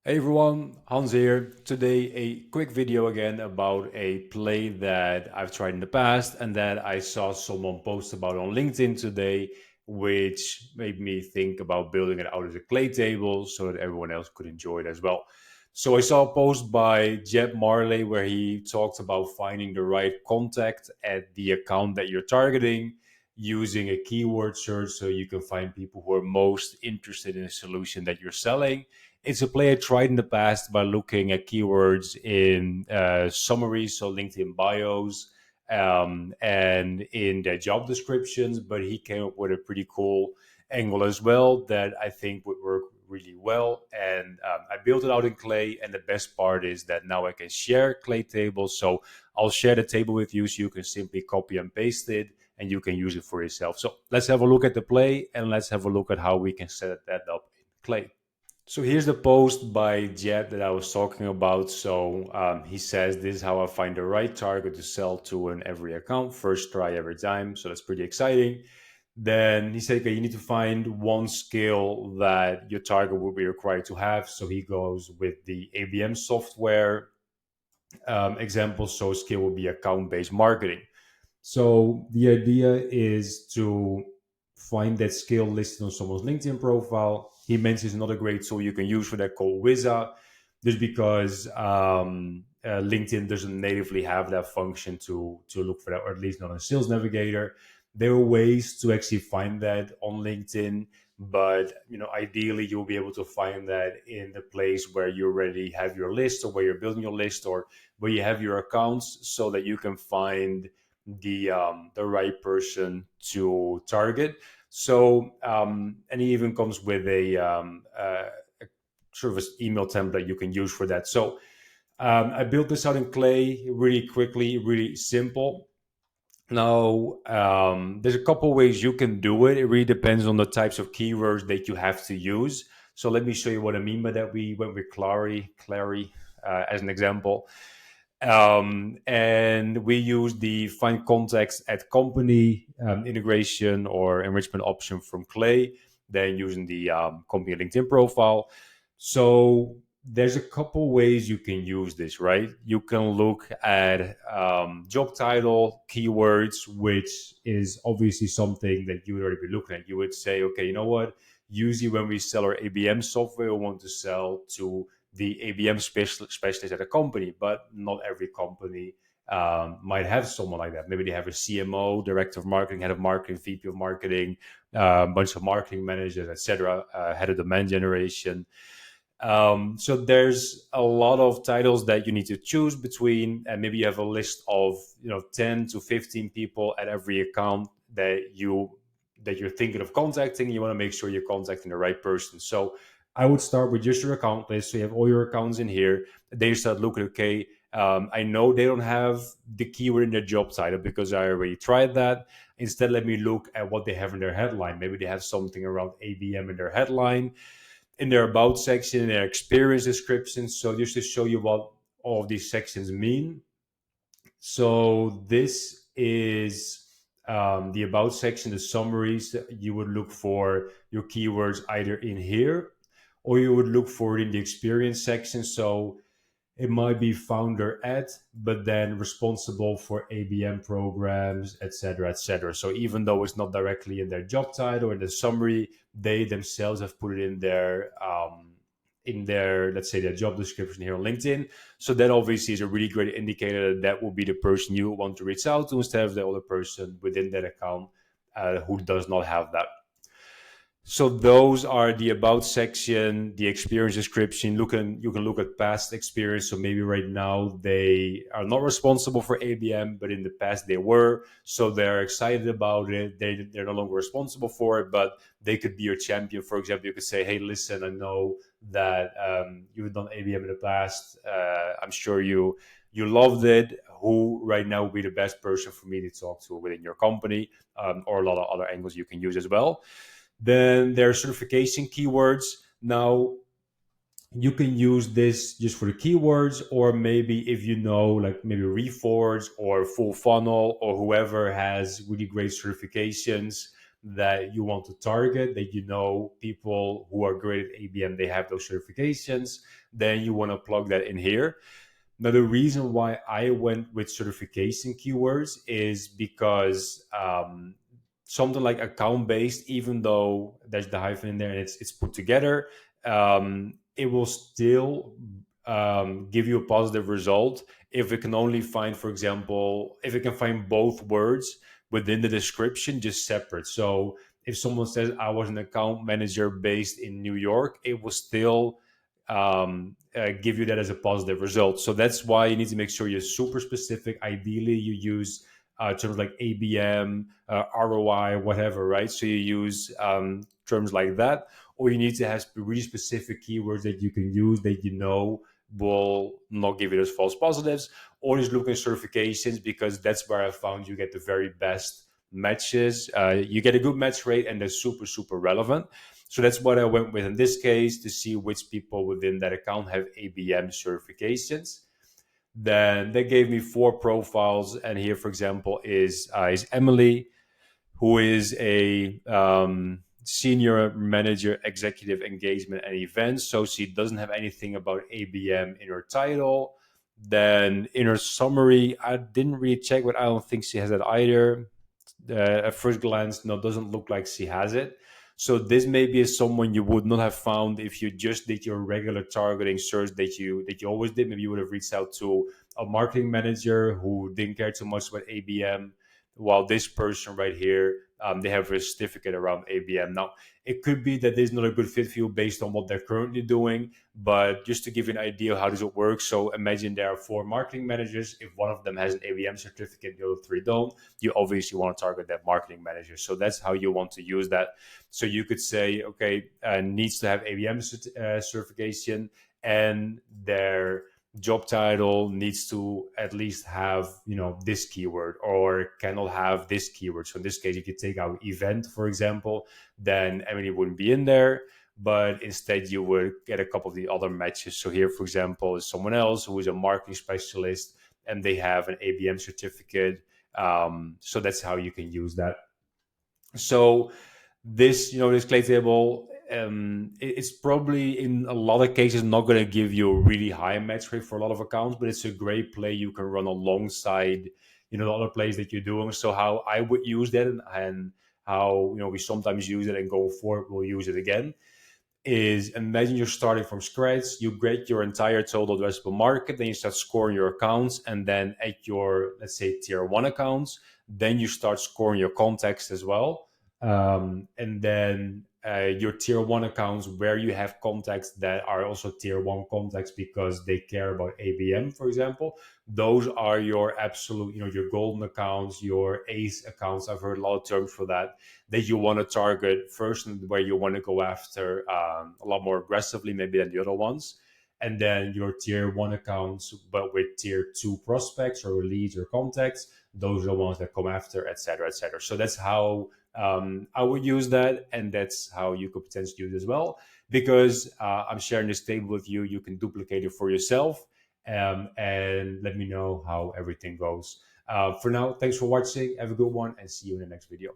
Hey everyone, Hans here. Today, a quick video again about a play that I've tried in the past and that I saw someone post about on LinkedIn today, which made me think about building it out as a clay table so that everyone else could enjoy it as well. So I saw a post by Jed Mahrle where he talked about finding the right contact at the account that you're targeting using a keyword search so you can find people who are most interested in a solution that you're selling. It's a play I tried in the past by looking at keywords in summaries, so LinkedIn bios, and in their job descriptions. But he came up with a pretty cool angle as well that I think would work really well. And I built it out in Clay. And the best part is that now I can share Clay tables. So I'll share the table with you so you can simply copy and paste it and you can use it for yourself. So let's have a look at the play and let's have a look at how we can set that up in Clay. So here's the post by Jed that I was talking about. So he says, "This is how I find the right target to sell to in every account. First try every time." So that's pretty exciting. Then he said, "Okay, you need to find one skill that your target will be required to have." So he goes with the ABM software example. So skill will be account-based marketing. So the idea is to find that skill listed on someone's LinkedIn profile. He mentions another great tool you can use for that called Wizza, just because LinkedIn doesn't natively have that function to look for that, or at least not in Sales Navigator. There are ways to actually find that on LinkedIn, but ideally you'll be able to find that in the place where you already have your list, or where you're building your list, or where you have your accounts, so that you can find the right person to target. So and he even comes with a sort of an email template you can use for that. So I built this out in Clay really quickly, really simple. Now, there's a couple ways you can do it. It really depends on the types of keywords that you have to use. So let me show you what I mean by that. We went with Clary as an example. And we use the find context at company integration or enrichment option from Clay, then using the company LinkedIn profile. So there's a couple ways you can use this, right? You can look at job title, keywords, which is obviously something that you would already be looking at. You would say, okay, you know what? Usually when we sell our ABM software, we want to sell to the ABM specialist at a company, but not every company might have someone like that. Maybe they have a CMO, director of marketing, head of marketing, VP of marketing, a bunch of marketing managers, etc., head of demand generation. So there's a lot of titles that you need to choose between, and maybe you have a list of 10 to 15 people at every account that you're thinking of contacting. You want to make sure you're contacting the right person. So I would start with just your account list. So you have all your accounts in here. Then you start looking, okay, I know they don't have the keyword in their job title because I already tried that. Instead, let me look at what they have in their headline. Maybe they have something around ABM in their headline, in their about section, in their experience description. So just to show you what all of these sections mean. So this is the about section, the summaries. You would look for your keywords either in here, or you would look for it in the experience section. So it might be founder at, but then responsible for ABM programs, et cetera, et cetera. So even though it's not directly in their job title or in the summary, they themselves have put it in their, let's say, their job description here on LinkedIn. So that obviously is a really great indicator that that will be the person you want to reach out to, instead of the other person within that account who does not have that. So those are the about section, the experience description. You can look at past experience. So maybe right now they are not responsible for ABM, but in the past they were. So they're excited about it. They're no longer responsible for it, but they could be your champion. For example, you could say, "Hey, listen, I know that you've done ABM in the past. I'm sure you loved it. Who right now would be the best person for me to talk to within your company?" Or a lot of other angles you can use as well. Then there are certification keywords. Now, you can use this just for the keywords, or maybe if you know, like maybe Reforge or Full Funnel or whoever has really great certifications, that you want to target, that you know people who are great at ABM, they have those certifications, then you want to plug that in here. Now, the reason why I went with certification keywords is because something like account based, even though there's the hyphen in there and it's put together, it will still give you a positive result if it can only find, for example, if it can find both words within the description just separate. So if someone says I was an account manager based in New York, it will still give you that as a positive result. So that's why you need to make sure you're super specific. Ideally, you use terms like ABM, ROI, whatever, right? So you use terms like that, or you need to have really specific keywords that you can use that you know will not give you those false positives, or just look at certifications, because that's where I found you get the very best matches. You get a good match rate and they're super, super relevant. So that's what I went with in this case to see which people within that account have ABM certifications. Then they gave me 4 profiles, and here, for example, is Emily, who is a senior manager, executive engagement and events. So she doesn't have anything about ABM in her title. Then in her summary, I didn't really check, but I don't think she has that either. At first glance, no, doesn't look like she has it. So this maybe is someone you would not have found if you just did your regular targeting search that you always did. Maybe you would have reached out to a marketing manager who didn't care too much about ABM, while this person right here, they have a certificate around ABM. Now, it could be that this is not a good fit for you based on what they're currently doing, but just to give you an idea of how does it work. So imagine there are 4 marketing managers. If one of them has an ABM certificate, the other 3 don't, you obviously want to target that marketing manager. So that's how you want to use that. So you could say, okay, needs to have ABM certification, and their job title needs to at least have, this keyword, or cannot have this keyword. So in this case, if you take out event, for example, then Emily wouldn't be in there, but instead you would get a couple of the other matches. So here, for example, is someone else who is a marketing specialist and they have an ABM certificate. So that's how you can use that. So this clay table, it's probably in a lot of cases not going to give you a really high match rate for a lot of accounts, but it's a great play you can run alongside, the other plays that you're doing. So how I would use that, and how, we sometimes use it, and going forward, we'll use it again, is imagine you're starting from scratch. You get your entire total addressable market, then you start scoring your accounts, and then at your, let's say, tier 1 accounts, then you start scoring your contacts as well. And then your tier 1 accounts, where you have contacts that are also tier 1 contacts because they care about ABM, for example, those are your absolute, your golden accounts, your ace accounts. I've heard a lot of terms for that you want to target first, and where you want to go after a lot more aggressively maybe than the other ones. And then your tier 1 accounts, but with tier 2 prospects or leads or contacts, those are the ones that come after, et cetera, et cetera. So that's how I would use that, and that's how you could potentially use it as well. Because I'm sharing this table with you, you can duplicate it for yourself, and let me know how everything goes. For now, thanks for watching. Have a good one, and see you in the next video.